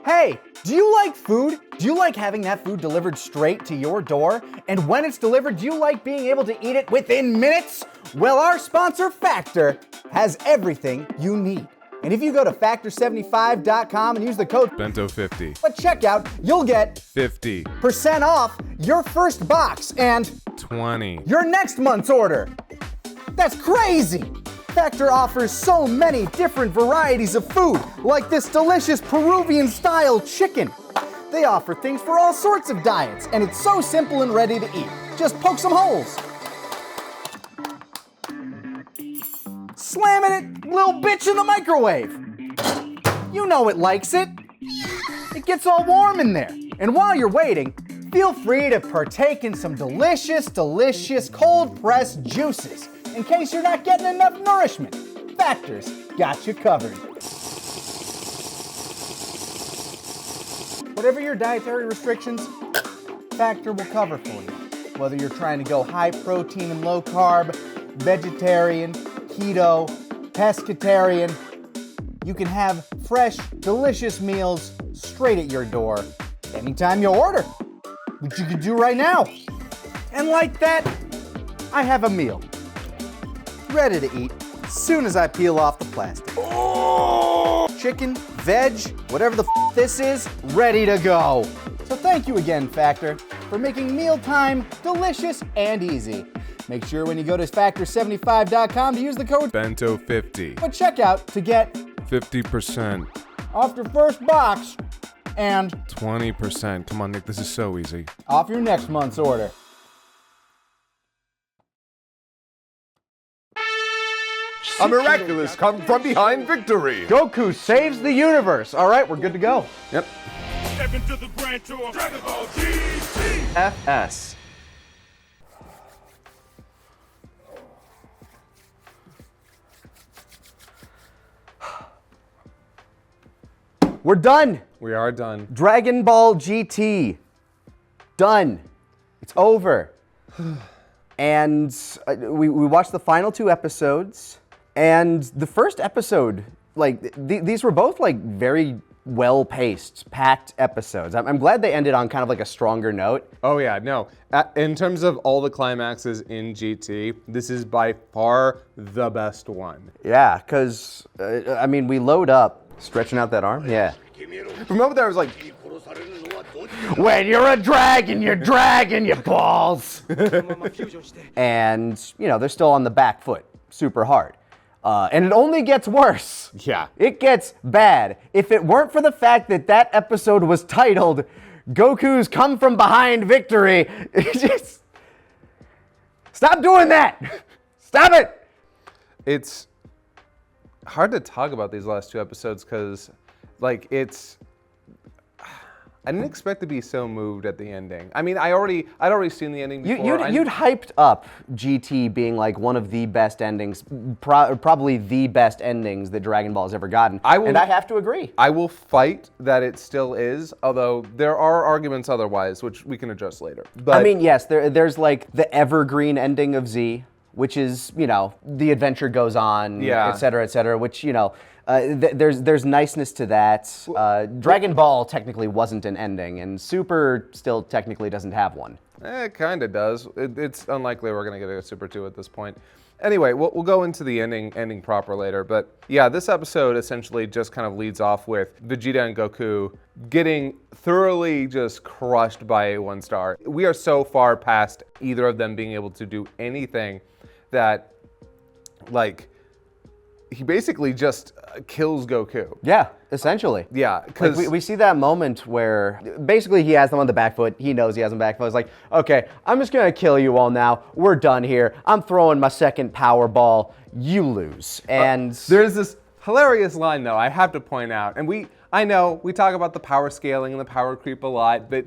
Hey, do you like food? Do you like having that food delivered straight to your door? And when it's delivered, do you like being able to eat it within minutes? Well, our sponsor, Factor, has everything you need. And if you go to Factor75.com and use the code Bento50 at checkout, you'll get 50% off your first box and 20 your next month's order. That's crazy! Factor offers so many different varieties of food, like this delicious Peruvian-style chicken. They offer things for all sorts of diets, and it's so simple and ready to eat. Just poke some holes. Slamming it, little bitch, in the microwave. You know it likes it. It gets all warm in there. And while you're waiting, feel free to partake in some delicious cold-pressed juices in case you're not getting enough nourishment. Factor's got you covered. Whatever your dietary restrictions, Factor will cover for you. Whether you're trying to go high protein and low carb, vegetarian, keto, pescatarian, you can have fresh, delicious meals straight at your door anytime you order, which you can do right now. And like that, I have a meal ready to eat as soon as I peel off the plastic. Oh! Chicken, veg, whatever the this is, ready to go. So thank you again, Factor, for making mealtime delicious and easy. Make sure when you go to Factor75.com to use the code Bento50 at checkout to get 50% off your first box and 20%. Come on, Nick, this is so easy. off your next month's order. A miraculous come from behind victory. Goku saves the universe. All right, we're good to go. Yep. Step into the grand tour of Dragon Ball GT. FS. We're done. We are done. Dragon Ball GT. Done. It's over. And we watched the final 2 episodes. And the first episode, like, these were both, like, very well-paced, packed episodes. I'm glad they ended on kind of like a stronger note. Oh yeah, no. In terms of all the climaxes in GT, this is by far the best one. Yeah, because, I mean, we load up, stretching out that arm, yeah. Remember there was like, When you're a dragon, you're dragging your balls. And, you know, they're still on the back foot, super hard. And it only gets worse. yeah. It gets bad. If it weren't for the fact that that episode was titled Goku's Come From Behind Victory, just stop doing that. Stop it. It's hard to talk about these last 2 episodes because, like, I didn't expect to be so moved at the ending. I mean, I'd already seen the ending before. You'd hyped up GT being like one of the best endings, probably the best endings that Dragon Ball has ever gotten. And I have to agree. I will fight that it still is, although there are arguments otherwise, which we can address later. But I mean, yes, there's like the evergreen ending of Z, which is, you know, the adventure goes on, Yeah. et cetera, which, you know, there's niceness to that. Dragon Ball technically wasn't an ending, and Super still technically doesn't have one. It kind of does. It's unlikely we're going to get a Super 2 at this point. Anyway, we'll go into the ending proper later. But yeah, this episode essentially just kind of leads off with Vegeta and Goku getting thoroughly just crushed by A1 Star. We are so far past either of them being able to do anything that, like, he basically just kills Goku. Yeah, essentially. Yeah, because Like we see that moment where basically he has them on the back foot. He knows he has them back foot. It's like, okay, I'm just gonna kill you all now. We're done here. I'm throwing my second power ball. You lose. And there's this hilarious line though I have to point out, and I know we talk about the power scaling and the power creep a lot, but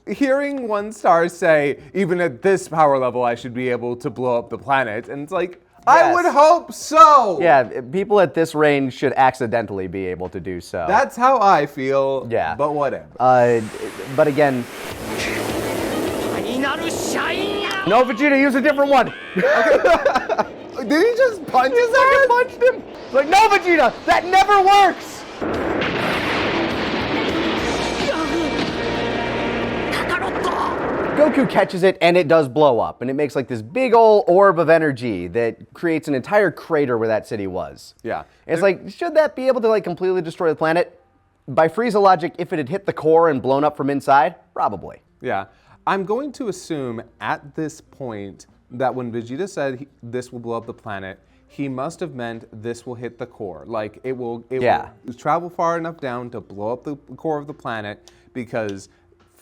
hearing 1 Star say, even at this power level, I should be able to blow up the planet, and it's like, I Yes. would hope so. yeah, people at this range should accidentally be able to do so. That's how I feel. Yeah. But whatever. But again, no, Vegeta, use a different one. Did he just punch his I ass? punched him. Like, no, Vegeta, that never works. Goku catches it and it does blow up, and it makes like this big old orb of energy that creates an entire crater where that city was. Yeah. And it's like, should that be able to like completely destroy the planet? By Frieza logic, if it had hit the core and blown up from inside, probably. Yeah. I'm going to assume at this point that when Vegeta said this will blow up the planet, he must have meant this will hit the core. Like it will travel far enough down to blow up the core of the planet, because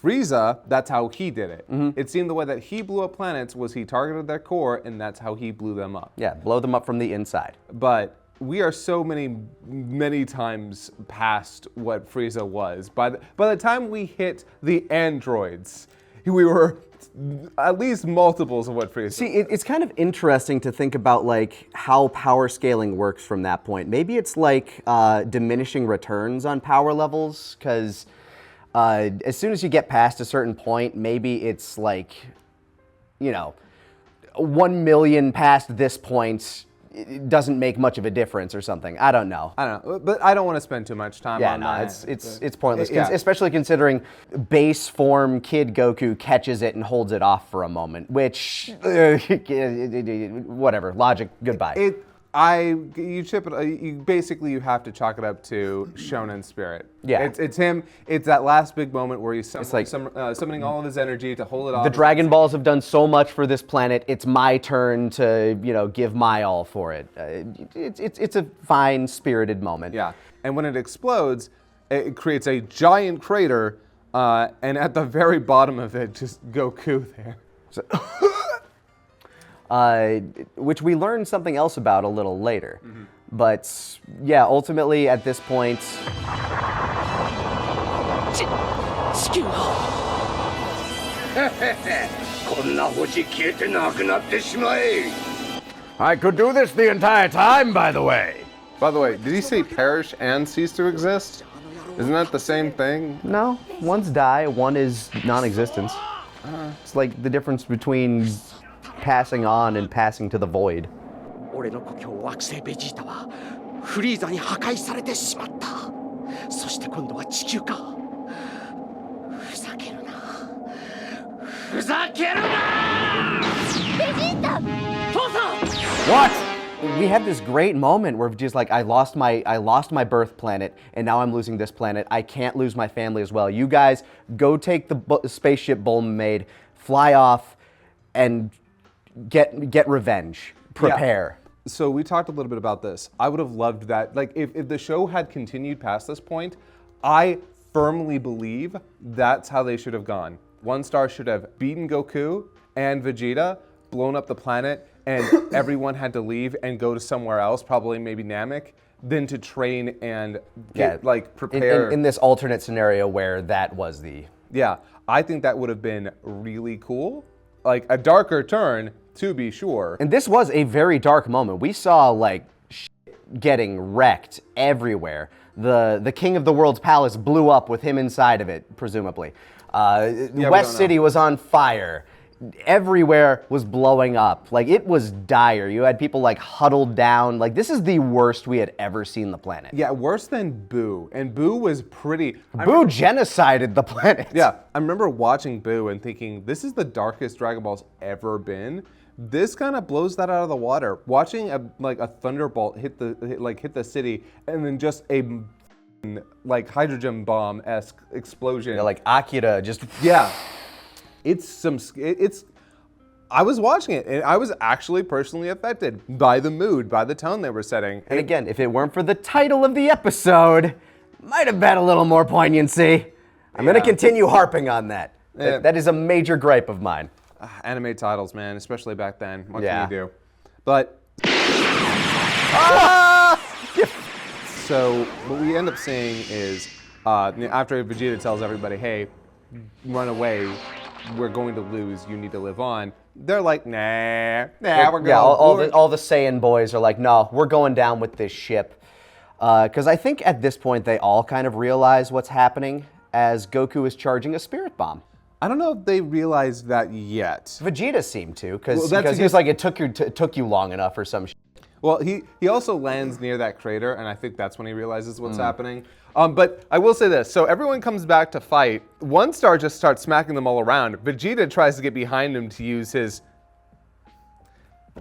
Frieza, that's how he did it. It seemed the way that he blew up planets was he targeted their core, and that's how he blew them up. Yeah, blow them up from the inside. But we are so many times past what Frieza was. By the time we hit the androids, we were at least multiples of what Frieza. See, it's kind of interesting to think about like how power scaling works from that point. Maybe it's like diminishing returns on power levels, because as soon as you get past a certain point, maybe it's like, 1 million past this point, it doesn't make much of a difference or something. I don't know. I don't know, but I don't want to spend too much time on that. It's pointless, Yeah. especially considering base form Kid Goku catches it and holds it off for a moment, which, whatever, logic, goodbye. You basically have to chalk it up to Shonen spirit. Yeah. It's him. It's that last big moment where he's like- summoning all of his energy to hold it off. The Dragon Balls have done so much for this planet. It's my turn to, give my all for it. It's a fine, spirited moment. Yeah. And when it explodes, it creates a giant crater, and at the very bottom of it, just Goku there. Which we learn something else about a little later. But yeah, ultimately at this point, I could do this the entire time, by the way. By the way, did he say perish and cease to exist? Isn't that the same thing? no, one's die, one is non-existence. It's like the difference between passing on and passing to the void. 俺の故郷惑星ベジータはフリーザに破壊されてしまった。そして今度は地球か。ふざけるな。ふざけるな。ベジータ！父さん！ What? We had this great moment where just like I lost my birth planet, and now I'm losing this planet. I can't lose my family as well. You guys go take the spaceship Bulma made, fly off, and get revenge. Prepare. Yeah. So we talked a little bit about this. I would have loved that. Like if the show had continued past this point, I firmly believe that's how they should have gone. One Star should have beaten Goku and Vegeta, blown up the planet, and everyone had to leave and go to somewhere else, probably maybe Namek, then to train and prepare. In this alternate scenario where that was the... Yeah, I think that would have been really cool. Like a darker turn, to be sure. And this was a very dark moment. We saw like shit getting wrecked everywhere. The king of the world's palace blew up with him inside of it, presumably. West City was on fire. Everywhere was blowing up. Like it was dire. You had people like huddled down. Like this is the worst we had ever seen the planet. Yeah, worse than Boo. And Boo was pretty... Boo genocided the planet. Yeah, I remember watching Boo and thinking, this is the darkest Dragon Ball's ever been. This kind of blows that out of the water. Watching a thunderbolt hit the city, and then just a like hydrogen bomb-esque explosion. Yeah, like Akira just... Yeah. I was watching it, and I was actually personally affected by the mood, by the tone they were setting. And again, if it weren't for the title of the episode, might have been a little more poignancy. I'm going to continue harping on that. Yeah. That is a maja gripe of mine. Anime titles, man, especially back then. What Yeah. can you do? But... So what we end up seeing is after Vegeta tells everybody, hey, run away, we're going to lose, you need to live on. They're like, nah, we're going. Yeah, all the Saiyan boys are like, no, we're going down with this ship. Because I think at this point they all kind of realize what's happening as Goku is charging a spirit bomb. I don't know if they realize that yet. Vegeta seemed to, because that's he was like, it took you long enough or some shit. Well, he also lands near that crater, and I think that's when he realizes what's happening. But I will say this. So everyone comes back to fight. One star just starts smacking them all around. Vegeta tries to get behind him to use his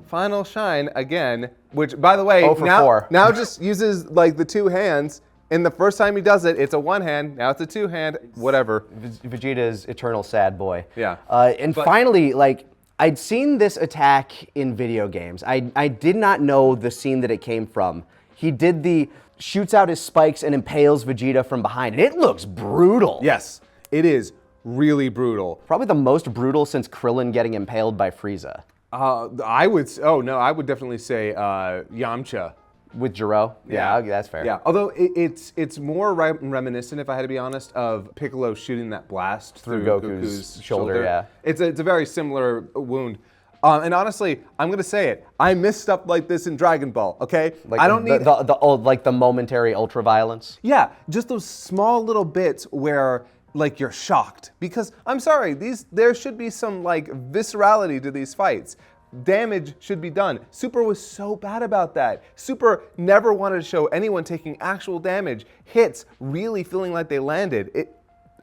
final shine again, which, by the way, 0 for 4. now just uses like the 2 hands. And the first time he does it, it's a 1 hand. Now it's a 2 hand. Whatever. Vegeta's eternal sad boy. Yeah. And finally, like, I'd seen this attack in video games. I did not know the scene that it came from. He did the shoots out his spikes and impales Vegeta from behind. And it looks brutal. Yes, it is really brutal. Probably the most brutal since Krillin getting impaled by Frieza. I would definitely say Yamcha. With Jiro? Yeah, that's fair. Yeah, although it's more reminiscent, if I had to be honest, of Piccolo shooting that blast through Goku's shoulder. Yeah. It's a very similar wound. And honestly, I'm gonna say it. I miss stuff like this in Dragon Ball. Okay, Like I don't need the old, like the momentary ultra violence. Yeah, just those small little bits where like you're shocked. Because I'm sorry, there should be some like viscerality to these fights. Damage should be done. Super was so bad about that. Super never wanted to show anyone taking actual damage, hits really feeling like they landed.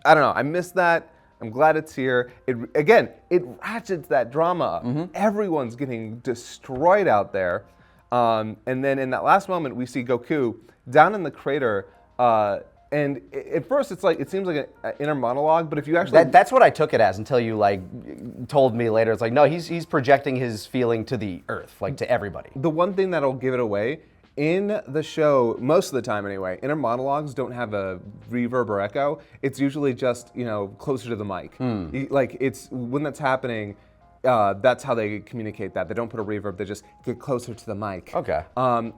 I don't know, I miss that. I'm glad it's here. It ratchets that drama up. Everyone's getting destroyed out there. And then in that last moment, we see Goku down in the crater. And at first, it seems like an inner monologue, but if you actually... That's what I took it as until you like told me later. It's like, no, he's projecting his feeling to the earth, like to everybody. The one thing that'll give it away, in the show, most of the time anyway, inner monologues don't have a reverb or echo. It's usually just, closer to the mic. Like, it's when that's happening, that's how they communicate that. They don't put a reverb, they just get closer to the mic. Okay.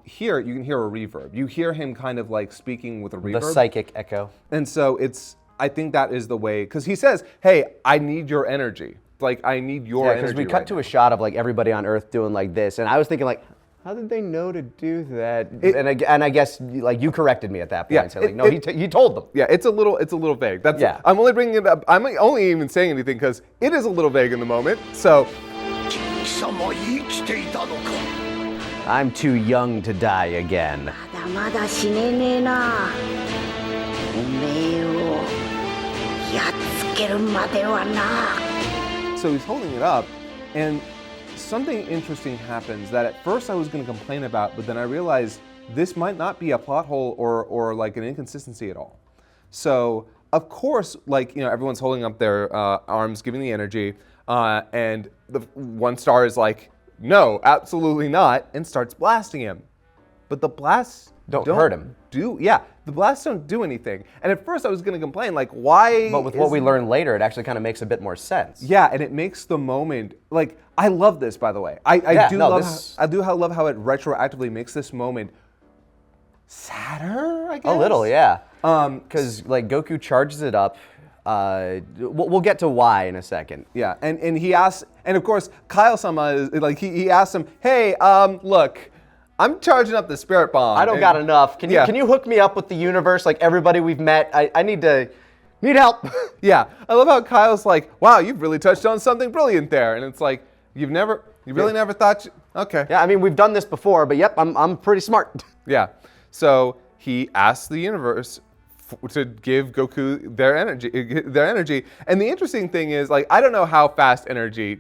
Here, you can hear a reverb. You hear him kind of like speaking with a reverb. The psychic echo. And so I think that is the way, because he says, hey, I need your energy. Like, I need your energy. Because we cut to a shot of like everybody on Earth doing like this, and I was thinking like, how did they know to do that? And I guess like you corrected me at that point. Yeah, So like, no, he told them. Yeah, it's a little vague. Yeah. I'm only bringing it up. I'm only even saying anything because it is a little vague in the moment. So. I'm too young to die again. まだまだ死ねねえな。おめえをやっつけるまではな。 So he's holding it up, and something interesting happens that at first I was going to complain about, but then I realized this might not be a plot hole or like an inconsistency at all. So of course, like everyone's holding up their arms, giving the energy, and the one star is like, no, absolutely not, and starts blasting him. But the blasts Don't hurt him. The blasts don't do anything. And at first I was going to complain, like, why? But with what we learn later, it actually kind of makes a bit more sense. Yeah, and it makes the moment, like, I love this, by the way. I do love how it retroactively makes this moment sadder, I guess? A little, yeah. Because like Goku charges it up. We'll get to why in a second. Yeah, and he asks, and of course, Kyle-sama is like, he asks him, hey, look, I'm charging up the spirit bomb. I don't got enough. Can you hook me up with the universe like everybody we've met? I need help. Yeah, I love how Kyle's like, wow, you've really touched on something brilliant there. And it's like, you really never thought, okay. Yeah, I mean, we've done this before, but yep, I'm pretty smart. Yeah, so he asks the universe to give Goku their energy. And the interesting thing is, like, I don't know how fast energy...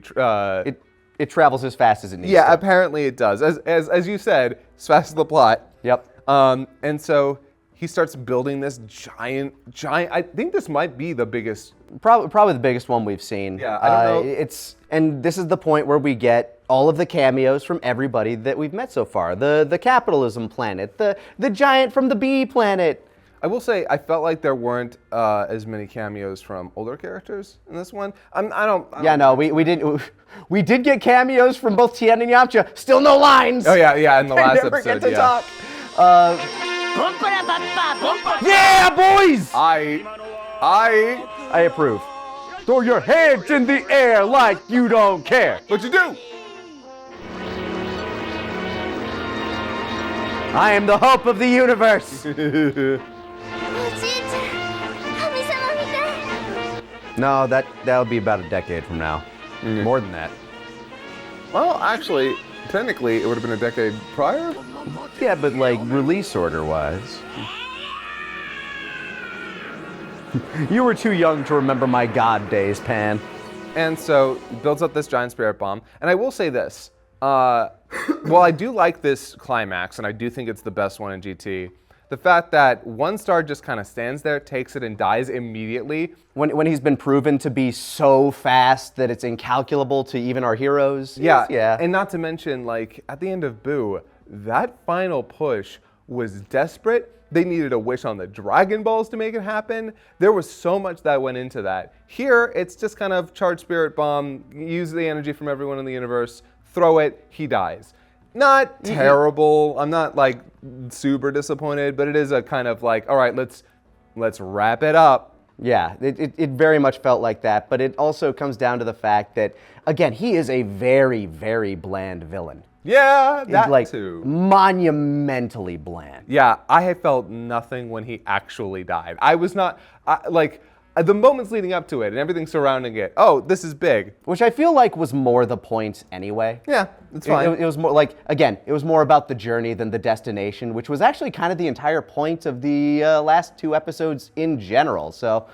It travels as fast as it needs to. Yeah, apparently it does. As you said, as fast as the plot. Yep. And so he starts building this giant. I think this might be the biggest. Probably the biggest one we've seen. Yeah, I don't know. And this is the point where we get all of the cameos from everybody that we've met so far. The capitalism planet, the giant from the bee planet. I will say, I felt like there weren't as many cameos from older characters in this one. We did get cameos from both Tien and Yamcha. Still no lines. Oh yeah, in the last never episode. Get to talk. Bumpa-da-bumpa. Yeah, boys. I approve. Throw your hands in the air like you don't care. What you do? I am the hope of the universe. おじいちゃん、神様みたい。 No, that'll be about a decade from now. More than that. Well, actually, technically, it would have been a decade prior. Yeah, but like release order wise. You were too young to remember my god days, Pan. And so he builds up this giant spirit bomb. And I will say this. While I do like this climax, and I do think it's the best one in GT, the fact that one star just kind of stands there, takes it, and dies immediately. When he's been proven to be so fast that it's incalculable to even our heroes. Yeah. And not to mention, like, at the end of Boo, that final push was desperate. They needed a wish on the Dragon Balls to make it happen. There was so much that went into that. Here, it's just kind of charge spirit bomb, use the energy from everyone in the universe, throw it, he dies. Not terrible. I'm not like super disappointed, but it is a kind of like, all right, let's wrap it up. Yeah, it very much felt like that, but it also comes down to the fact that, again, he is a very, very bland villain. Yeah, that like, too. Monumentally bland. Yeah, I had felt nothing when he actually died. I was not, the moments leading up to it and everything surrounding it, oh, this is big. Which I feel like was more the point anyway. Yeah, it's fine. It was more like, again, it was more about the journey than the destination, which was actually kind of the entire point of the last 2 episodes in general. So,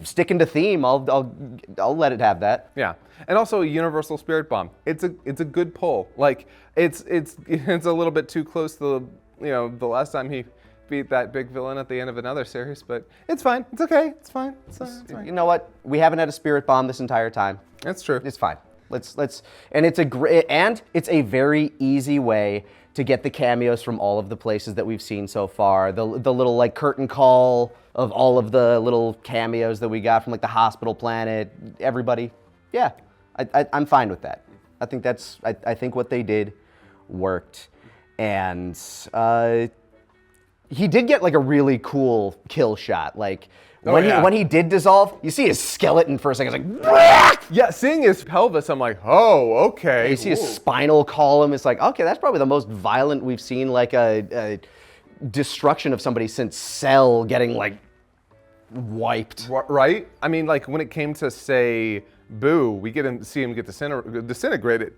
sticking to theme, I'll let it have that. Yeah, and also a universal spirit bomb. It's a good pull. Like it's a little bit too close to the last time he beat that big villain at the end of another series, but it's fine. It's okay. It's fine. It's fine. You know what? We haven't had a spirit bomb this entire time. That's true. It's fine. Let's and it's a very easy way to get the cameos from all of the places that we've seen so far. The little like curtain call of all of the little cameos that we got from like the hospital planet, everybody. Yeah, I'm fine with that. I think I think what they did worked, and he did get like a really cool kill shot. Like when he did dissolve, you see his skeleton for a second. It's like, yeah, seeing his pelvis, I'm like, oh, okay. You see his spinal column. It's like, okay, that's probably the most violent we've seen, like a destruction of somebody since Cell getting like wiped. Right? I mean, like when it came to say Boo, we see him get disintegrated,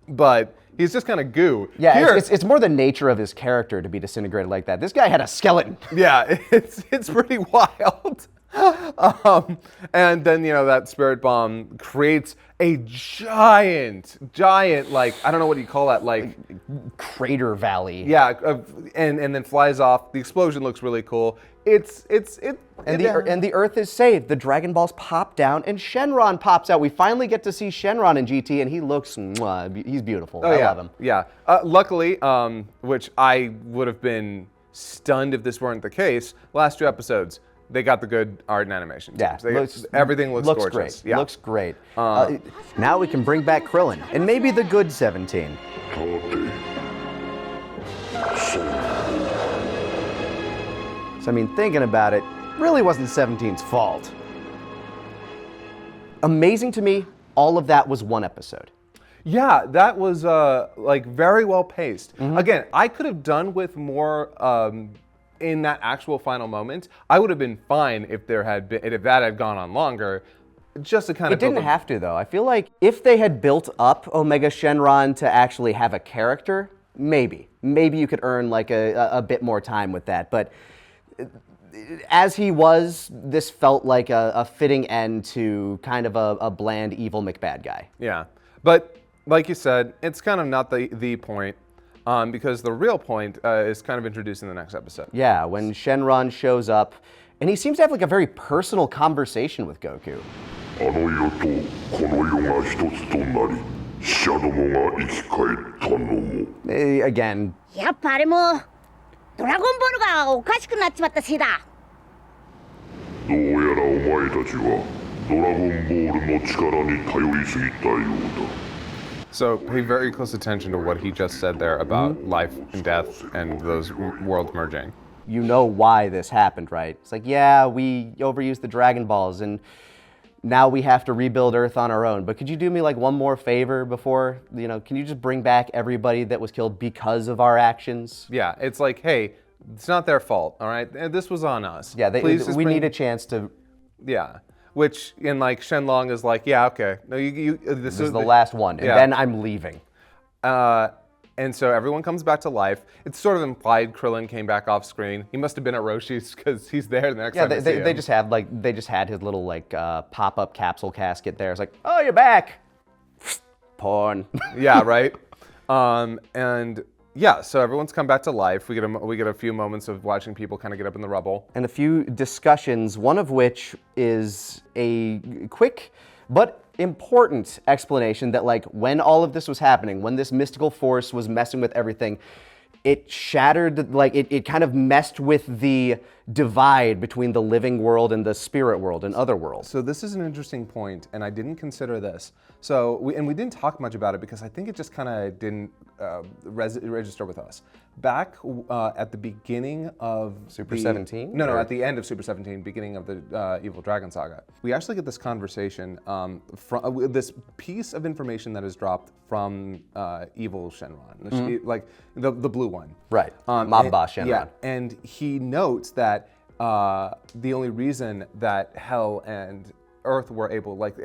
but he's just kind of goo. Yeah, here, it's more the nature of his character to be disintegrated like that. This guy had a skeleton. Yeah, it's pretty wild. And then that spirit bomb creates a giant, like, I don't know what you call that, like crater valley. Yeah, and then flies off. The explosion looks really cool. And the Earth is saved. The Dragon Balls pop down, and Shenron pops out. We finally get to see Shenron in GT, and he looks, he's beautiful. I love him. Yeah. Luckily, which I would have been stunned if this weren't the case, last 2 episodes, they got the good art and animation. Yeah, everything looks gorgeous. Great. Yeah. Looks great. Now we can bring back Krillin, and maybe the good 17. So, I mean, thinking about it, really wasn't 17's fault. Amazing to me, all of that was 1 episode. Yeah, that was like very well paced. Mm-hmm. Again, I could have done with more in that actual final moment. I would have been fine if that had gone on longer. Just to kind of. It didn't have to though. I feel like if they had built up Omega Shenron to actually have a character, maybe you could earn like a bit more time with that. But as he was, this felt like a fitting end to kind of a bland, evil McBad guy. Yeah, but like you said, it's kind of not the point, because the real point is kind of introduced in the next episode. Yeah, when Shenron shows up, and he seems to have like a very personal conversation with Goku. Again. やっぱあれもドラゴンボールがおかしくなっちまったせいだ。どうやらお前たちはドラゴンボールの力に頼りすぎたようだ。 So pay very close attention to what he just said there about life and death and those worlds merging. You know why this happened, right? It's like, yeah, we overused the Dragon Balls and now we have to rebuild Earth on our own. But could you do me like one more favor before, can you just bring back everybody that was killed because of our actions? Yeah, it's like, hey, it's not their fault, all right? This was on us. Yeah, we need a chance to... Yeah, which in like Shenlong is like, yeah, okay. No, this is the last one, and then I'm leaving. And so everyone comes back to life. It's sort of implied Krillin came back off screen. He must have been at Roshi's because he's there the next time we see him. They just had his little pop-up capsule casket there. It's like, oh, you're back. Porn. Yeah, right. And yeah, so everyone's come back to life. We get a few moments of watching people kind of get up in the rubble. And a few discussions, one of which is a quick but important explanation that like when all of this was happening, when this mystical force was messing with everything, it shattered, like it kind of messed with the divide between the living world and the spirit world and other worlds. So this is an interesting point, and I didn't consider this. So we didn't talk much about it because I think it just kind of didn't register with us. Back at the beginning of Super 17? No, at the end of Super 17, beginning of the Evil Dragon Saga, we actually get this conversation from this piece of information that is dropped from Evil Shenron, like the blue one. Right, Mob Boss Shenron. Yeah, and he notes that the only reason that Hell and Earth were able, like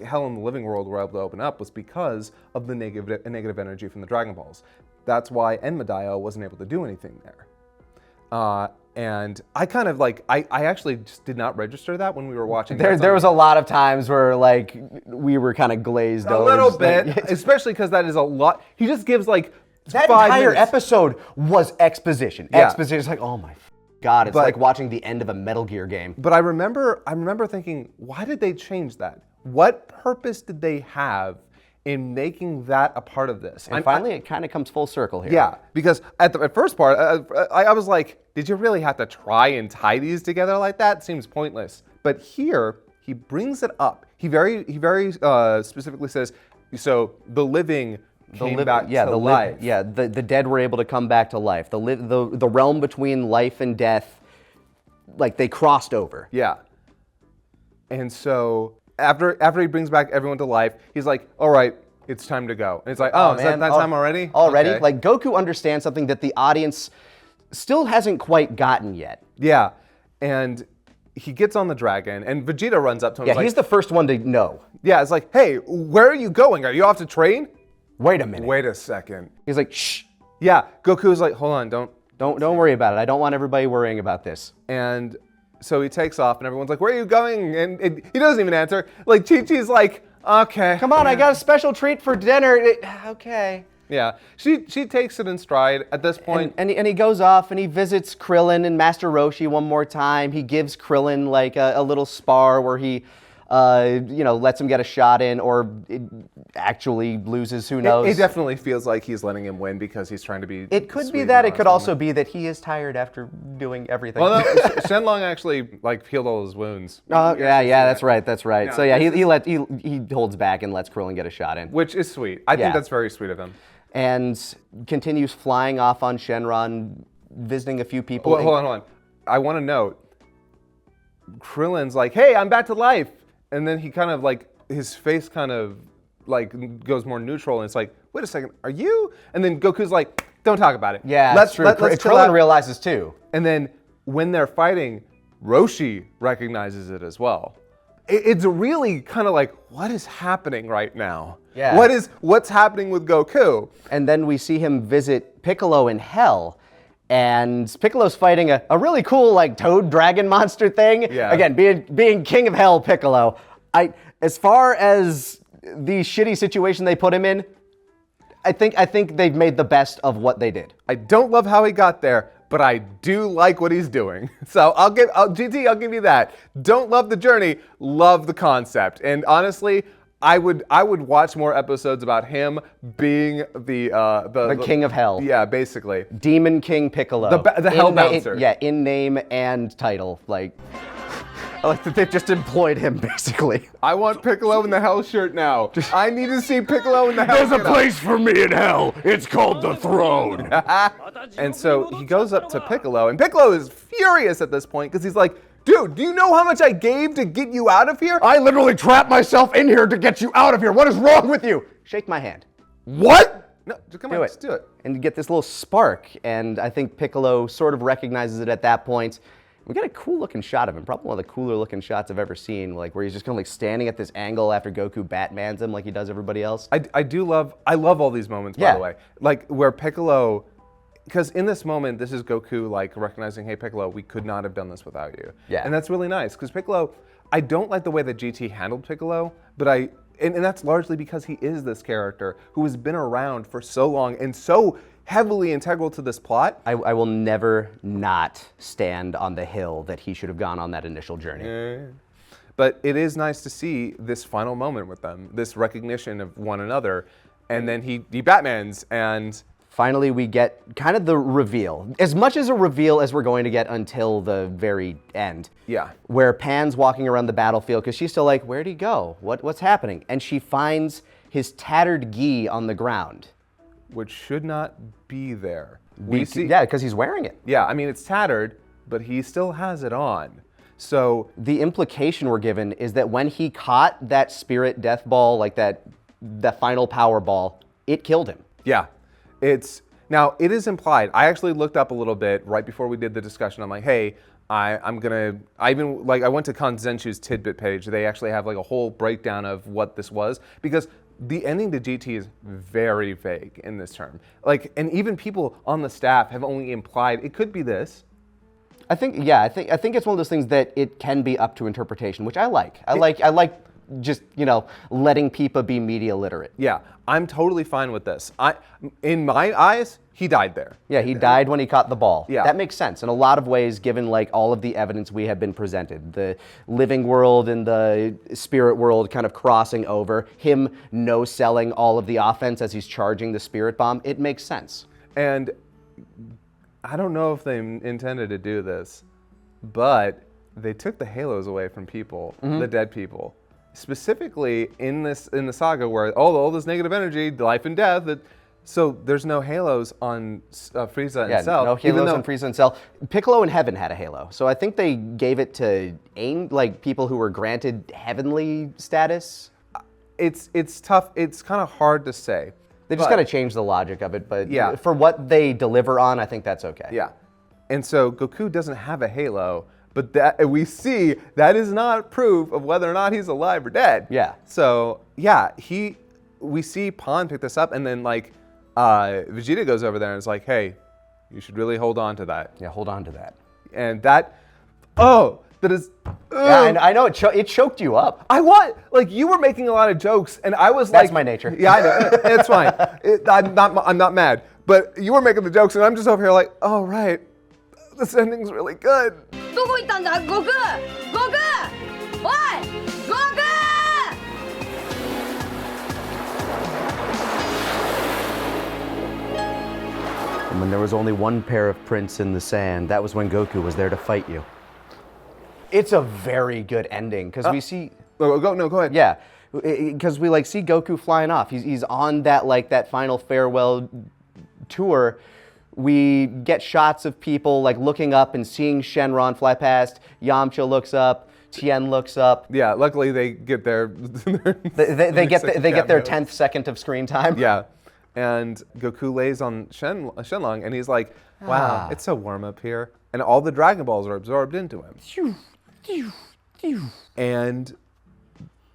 Hell and the living world were able to open up was because of the negative energy from the Dragon Balls. That's why Enmadayo wasn't able to do anything there. And I kind of like, I actually just did not register that when we were watching. There was a lot of times where like we were kind of glazed over. A little bit, especially because that is a lot. He just gives like that 5 entire minutes. episode was exposition. Yeah. Exposition is like, oh my God, it's like watching the end of a Metal Gear game. But I remember thinking, why did they change that? What purpose did they have in making that a part of this? And finally, it kind of comes full circle here. Yeah, because at the first part, I was like, did you really have to try and tie these together like that? Seems pointless. But here, he brings it up. He very specifically says, so the living came back to life. The dead were able to come back to life. The realm between life and death, like they crossed over. Yeah. And so after he brings back everyone to life, he's like, all right, it's time to go. And it's like, oh, is that time already? Already? Okay. Like Goku understands something that the audience still hasn't quite gotten yet. Yeah. And he gets on the dragon, and Vegeta runs up to him. Yeah, he's the first one to know. Yeah, it's like, hey, where are you going? Are you off to train? Wait a minute. Wait a second. He's like, shh. Yeah, Goku's like, hold on, don't worry about it. I don't want everybody worrying about this. And so he takes off, and everyone's like, where are you going? And he doesn't even answer. Like, Chi-Chi's like, okay. Come on, I got a special treat for dinner. Okay. Yeah, she takes it in stride at this point. And he goes off and he visits Krillin and Master Roshi one more time. He gives Krillin like a little spar where he, lets him get a shot in, or it actually loses, who knows. It definitely feels like he's letting him win because he's trying to be It could sweet be and that. It honest could with also him. be that he is tired after doing everything. Well, no, Shenlong actually healed all his wounds. Oh, yeah, that's right. Yeah, So yeah, he holds back and lets Krillin get a shot in. Which is sweet. I think that's very sweet of him. And continues flying off on Shenron, visiting a few people. Hold on. I want to note, Krillin's like, hey, I'm back to life. And then he kind of like, his face kind of like goes more neutral, and it's like, wait a second, are you? And then Goku's like, don't talk about it. Yeah, that's true. Let's chill Krillin out. realizes too. And then when they're fighting, Roshi recognizes it as well. It's really kind of like, what is happening right now? Yeah. What's happening with Goku? And then we see him visit Piccolo in Hell. And Piccolo's fighting a really cool like toad dragon monster thing. Yeah. Again, being king of hell, Piccolo. As far as the shitty situation they put him in, I think they've made the best of what they did. I don't love how he got there, but I do like what he's doing. So I'll give you that. Don't love the journey, love the concept. And honestly, I would watch more episodes about him being the king of hell. Yeah, basically. Demon King Piccolo. The hell bouncer. In name and title. Like that they've just employed him basically. I want Piccolo in the hell shirt now. I need to see Piccolo in the hell There's a shirt. place for me in hell. It's called the throne. And so he goes up to Piccolo, and Piccolo is furious at this point because he's like, dude, do you know how much I gave to get you out of here? I literally trapped myself in here to get you out of here. What is wrong with you? Shake my hand. What? No, come on, Do just do it. And you get this little spark, and I think Piccolo sort of recognizes it at that point, We got a cool looking shot of him, probably one of the cooler looking shots I've ever seen, like where he's just kind of like standing at this angle after Goku Batmans him like he does everybody else. I love all these moments, by the way. Like where Piccolo, because in this moment, this is Goku like recognizing, hey Piccolo, we could not have done this without you. Yeah. And that's really nice, because Piccolo, I don't like the way that GT handled Piccolo, but and that's largely because he is this character who has been around for so long and so heavily integral to this plot. I will never not stand on the hill that he should have gone on that initial journey. But it is nice to see this final moment with them, this recognition of one another, and then he Batmans, and finally we get kind of the reveal. As much as a reveal as we're going to get until the very end. Yeah. Where Pan's walking around the battlefield because she's still like, where'd he go? What's happening? And she finds his tattered gi on the ground. which should not be there. Yeah, because he's wearing it. Yeah, I mean, it's tattered, but he still has it on. So the implication we're given is that when he caught that spirit death ball, like that final power ball, it killed him. yeah, now it is implied. I actually looked up a little bit right before we did the discussion. I'm like, hey, I went to Kanzenshu's tidbit page. They actually have like a whole breakdown of what this was, because the ending to GT is very vague in this term. Like, and even people on the staff have only implied it could be this. I think it's one of those things that it can be up to interpretation, which I like. I like just, letting people be media literate. Yeah, I'm totally fine with this. In my eyes, he died there. Yeah, he died when he caught the ball. Yeah. That makes sense in a lot of ways, given like all of the evidence we have been presented. The living world and the spirit world kind of crossing over, him no-selling all of the offense as he's charging the spirit bomb. It makes sense. And I don't know if they intended to do this, but they took the halos away from people, the dead people. Specifically in the saga where all this negative energy, life and death, so there's no halos on Frieza and Cell. No halos on Frieza and Cell. Piccolo in Heaven had a halo, so I think they gave it to people who were granted heavenly status. It's tough. It's kind of hard to say. They just got to change the logic of it, but yeah. For what they deliver on, I think that's okay. Yeah, and so Goku doesn't have a halo, but that we see that is not proof of whether or not he's alive or dead. Yeah. So yeah, we see Pan pick this up, and then Vegeta goes over there and is like, hey, you should really hold on to that. Yeah, hold on to that. And that is. Yeah, I know it choked you up. You were making a lot of jokes, and I was That's my nature. Yeah, I know. It's fine. I'm not mad, but you were making the jokes, and I'm just over here like, oh right, this ending's really good. どこ行ったんだ悟空悟空おい悟空 And when there was only one pair of prints in the sand, that was when Goku was there to fight you. It's a very good ending, because we see... Go ahead. Yeah, because we see Goku flying off. He's on that final farewell tour. We get shots of people looking up and seeing Shenron fly past. Yamcha looks up. Tien looks up. Yeah, luckily they get their they get their 10th second of screen time. Yeah, and Goku lays on Shenlong, and he's like, "Wow, it's so warm up here," and all the Dragon Balls are absorbed into him. And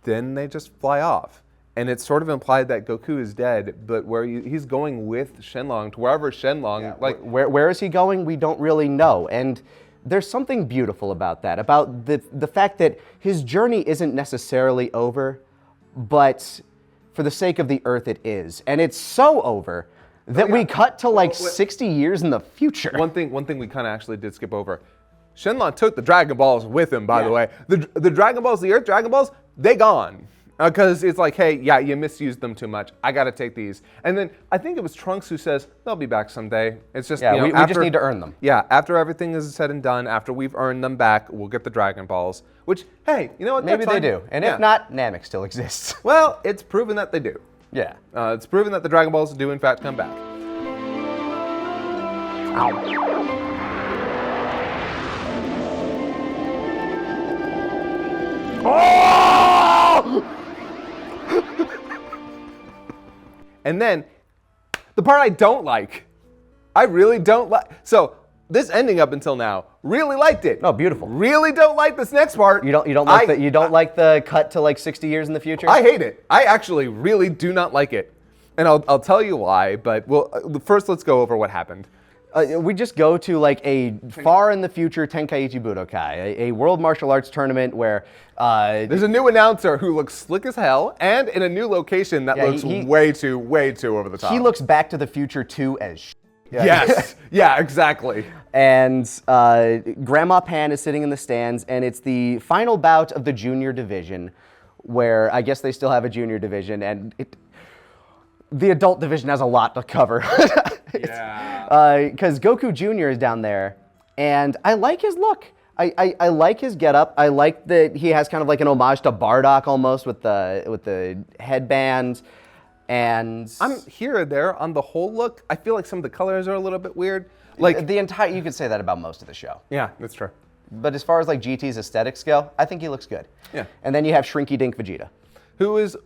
then they just fly off. And it's sort of implied that Goku is dead, but where he's going with Shenlong to wherever Shenlong, where is he going? We don't really know. And there's something beautiful about that, about the fact that his journey isn't necessarily over, but for the sake of the Earth, it is. And it's so over that we cut to 60 years in the future. One thing we kind of actually did skip over. Shenlong took the Dragon Balls with him, by the way. The Dragon Balls, the Earth Dragon Balls, they gone. Because it's like, hey, yeah, you misused them too much. I got to take these. And then I think it was Trunks who says, they'll be back someday. It's just, we just need to earn them. Yeah, after everything is said and done, after we've earned them back, we'll get the Dragon Balls. Which, hey, you know what? Maybe that's they fine. do. And Yeah. if not, Namek still exists. Well, it's proven that they do. Yeah. It's proven that the Dragon Balls do, in fact, come back. And then, the part I don't like, I really don't like. So, this ending up until now, really liked it. No, beautiful. Really don't like this next part. You don't like the cut to like 60 years in the future? I hate it. I actually really do not like it. And I'll tell you why, but first let's go over what happened. We just go to like a far in the future Tenkaichi Budokai, a world martial arts tournament where there's a new announcer who looks slick as hell, and in a new location that looks way too over the top. He looks Back to the Future 2 as Yes. Yeah, exactly. And Grandma Pan is sitting in the stands, and it's the final bout of the junior division, where I guess they still have a junior division, and the adult division has a lot to cover. Yeah. Because Goku Jr. is down there, and I like his look. I like his getup. I like that he has kind of like an homage to Bardock almost with the headband. And I'm here or there on the whole look. I feel like some of the colors are a little bit weird. Like the entire, you could say that about most of the show. Yeah, that's true. But as far as like GT's aesthetics go, I think he looks good. Yeah. And then you have Shrinky Dink Vegeta, who is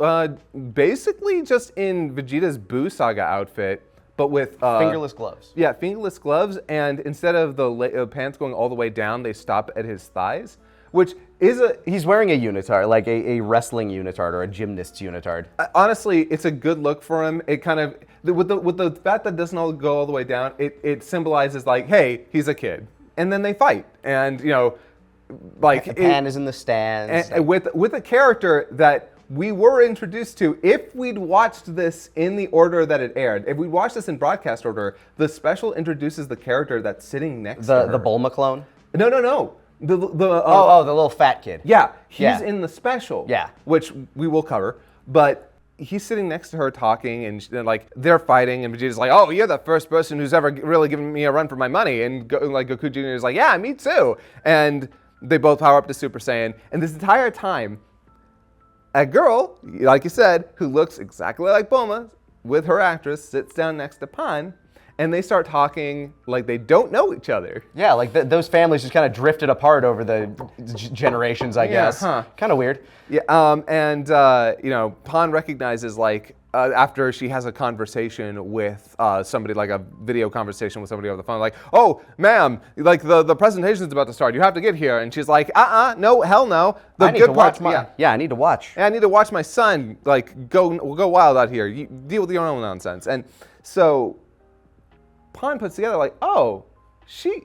basically just in Vegeta's Buu Saga outfit, but with fingerless gloves. Yeah, fingerless gloves, and instead of the pants going all the way down, they stop at his thighs, which is He's wearing a unitard, like a wrestling unitard or a gymnast's unitard. Honestly, it's a good look for him. It kind of with the fact that it doesn't all go all the way down, it symbolizes like, hey, he's a kid, and then they fight, and like Pan is in the stands. And with a character that we were introduced to. If we'd watched this in the order that it aired, if we watched this in broadcast order, the special introduces the character that's sitting next to her. The Bulma clone? No. The little fat kid. Yeah, he's in the special. Yeah. Which we will cover. But he's sitting next to her talking, and like they're fighting, and Vegeta's like, "Oh, you're the first person who's ever really given me a run for my money." And Goku Jr. is like, "Yeah, me too." And they both power up to Super Saiyan. And this entire time, a girl, like you said, who looks exactly like Bulma, with her actress, sits down next to Pan, and they start talking like they don't know each other. Yeah, like those families just kind of drifted apart over the generations, I guess. Kind of weird. Yeah, Pan recognizes after she has a conversation with somebody, like a video conversation with somebody over the phone, like, "Oh, ma'am, like the presentation's about to start. You have to get here." And she's like, no, hell no. I need to watch I need to watch. I need to watch my son, like, go wild out here. You deal with your own nonsense. And so Pan puts together like, oh, she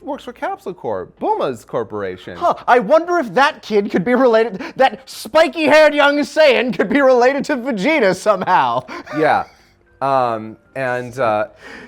works for Capsule Corp, Bulma's corporation. Huh, I wonder if that kid could be related, that spiky-haired young Saiyan could be related to Vegeta somehow. Yeah.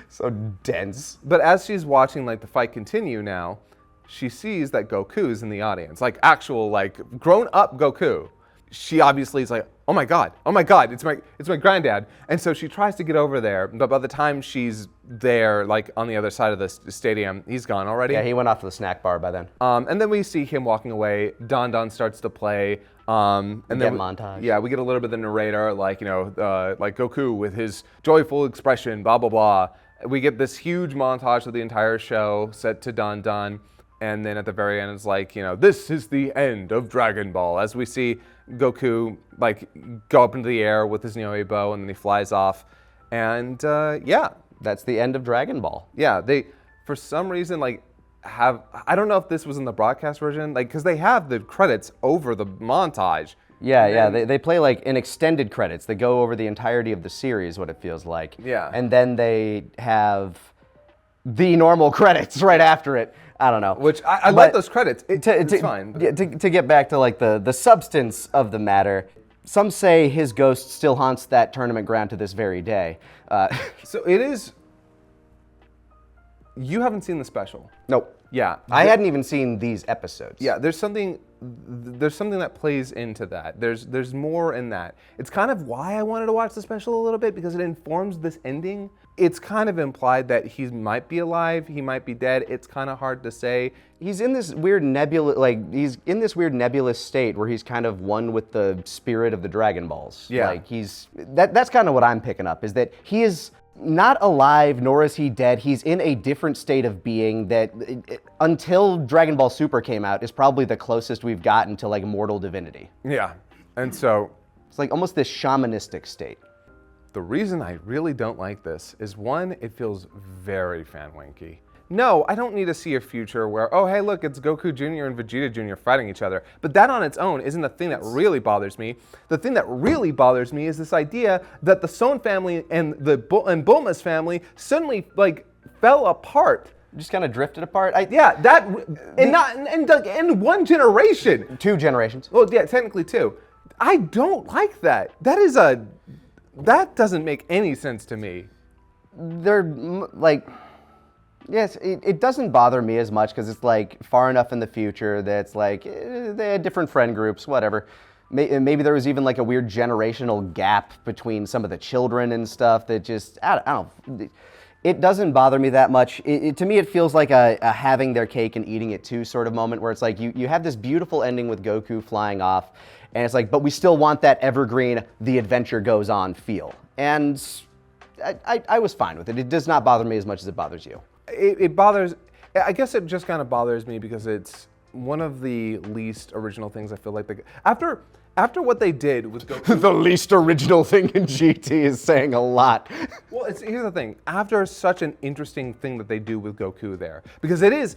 So dense. But as she's watching like the fight continue now, she sees that Goku's in the audience, like actual like grown-up Goku. She obviously is like, oh my god, it's my granddad. And so she tries to get over there, but by the time she's there, like on the other side of the stadium, he's gone already. Yeah, he went off to the snack bar by then. And then we see him walking away. Don starts to play. And then montage. Yeah, we get a little bit of the narrator, like like Goku with his joyful expression, blah blah blah. We get this huge montage of the entire show set to Don. And then at the very end, it's like, this is the end of Dragon Ball. As we see Goku like go up into the air with his Niobe bow, and then he flies off. And that's the end of Dragon Ball. Yeah, they for some reason I don't know if this was in the broadcast version, because they have the credits over the montage. Yeah, they play like in extended credits. They go over the entirety of the series, what it feels like. Yeah. And then they have the normal credits right after it. I don't know. Which I like those credits. It's fine. To get back to like the substance of the matter, some say his ghost still haunts that tournament ground to this very day. So it is. You haven't seen the special. Nope. Yeah. I hadn't even seen these episodes. Yeah, there's something that plays into that. There's more in that. It's kind of why I wanted to watch the special a little bit, because it informs this ending. It's kind of implied that he might be alive, he might be dead. It's kind of hard to say. He's in this weird nebulous state where he's kind of one with the spirit of the Dragon Balls. Yeah. Like that's kind of what I'm picking up, is that he is not alive, nor is he dead. He's in a different state of being that, until Dragon Ball Super came out, is probably the closest we've gotten to like mortal divinity. Yeah, and so it's like almost this shamanistic state. The reason I really don't like this is, one, it feels very fan-winky. no, I don't need to see a future where, oh, hey, look, it's Goku Jr. and Vegeta Jr. fighting each other. But that on its own isn't the thing that really bothers me. The thing that really bothers me is this idea that the Son family and Bulma's family suddenly like fell apart. Just kind of drifted apart. In one generation. 2 generations. Well, yeah, technically 2. I don't like that. That doesn't make any sense to me. They're like, yes, it doesn't bother me as much because it's like far enough in the future that it's like they had different friend groups, whatever. Maybe there was even like a weird generational gap between some of the children and stuff that just, I don't. It doesn't bother me that much. To me, it feels like a having their cake and eating it too sort of moment where it's like you have this beautiful ending with Goku flying off, and it's like, but we still want that evergreen, the adventure goes on feel. And I was fine with it. It does not bother me as much as it bothers you. It bothers, I guess it just kind of bothers me because it's one of the least original things I feel like after what they did with Goku. The least original thing in GT is saying a lot. Well, here's the thing. After such an interesting thing that they do with Goku there, because it is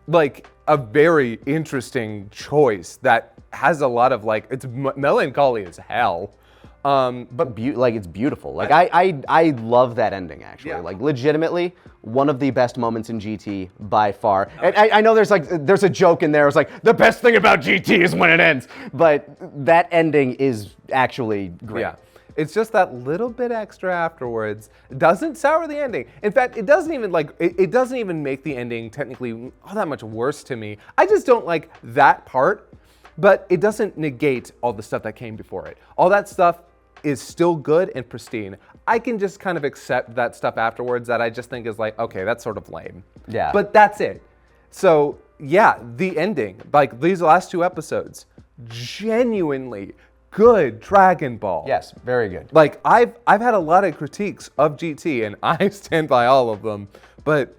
like a very interesting choice that has a lot of like, it's melancholy as hell. But it's beautiful. Like I love that ending actually. Yeah. Like legitimately one of the best moments in GT by far. And I know there's a joke in there. It's like the best thing about GT is when it ends. But that ending is actually great. Yeah. It's just that little bit extra afterwards. It doesn't sour the ending. In fact, it doesn't even it doesn't even make the ending technically all that much worse to me. I just don't like that part, but it doesn't negate all the stuff that came before it. All that stuff is still good and pristine. I can just kind of accept that stuff afterwards that I just think is like, okay, that's sort of lame. Yeah. But that's it. So yeah, the ending, like these last 2 episodes, genuinely good Dragon Ball. Yes, very good. Like I've had a lot of critiques of GT and I stand by all of them, but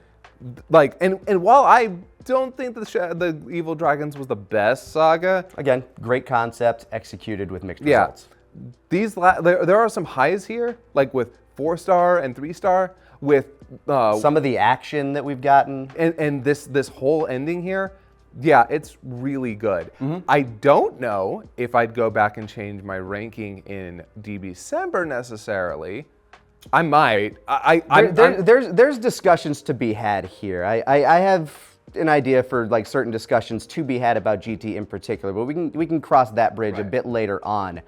like, and while I don't think the Evil Dragons was the best saga. Again, great concept, executed with mixed results. There are some highs here, like with 4-star and 3-star, with some of the action that we've gotten, and this whole ending here. Yeah, it's really good. Mm-hmm. I don't know if I'd go back and change my ranking in DBcember necessarily. I might. There's discussions to be had here. I have an idea for like certain discussions to be had about GT in particular, but we can cross that bridge a bit later on.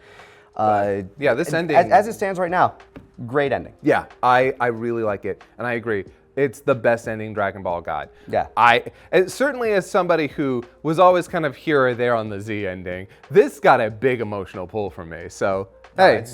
Yeah, this ending, as it stands right now, great ending. Yeah, I really like it, and I agree. It's the best ending Dragon Ball got. Yeah. And certainly as somebody who was always kind of here or there on the Z ending, this got a big emotional pull from me. So hey,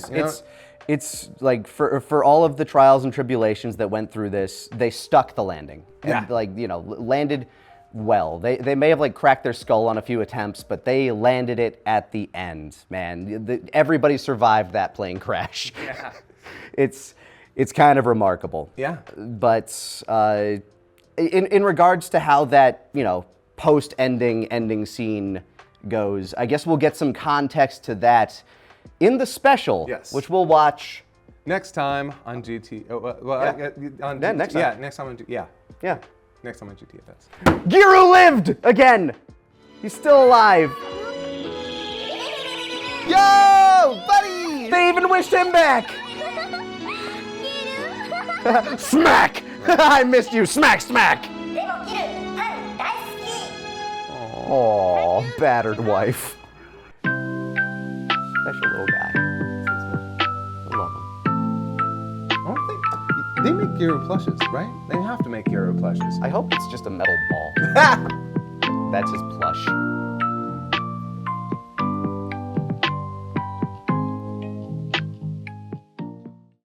it's like for all of the trials and tribulations that went through this, they stuck the landing. And landed well. They may have like cracked their skull on a few attempts, but they landed it at the end, man. Everybody survived that plane crash. Yeah. It's kind of remarkable. Yeah. But in regards to how that, post-ending scene goes, I guess we'll get some context to that in the special, which we'll watch next time on GT. Next time. Yeah, next time on GT. Yeah. Yeah. Next time on GTFS. Giru lived again. He's still alive. Yo, buddy! They even wished him back. Smack! I missed you. Smack, smack. Oh, battered wife. Special little guy. I love him. I don't think they make Giru plushes, right? They have to make Giru plushes. I hope it's just a metal ball. That's his plush.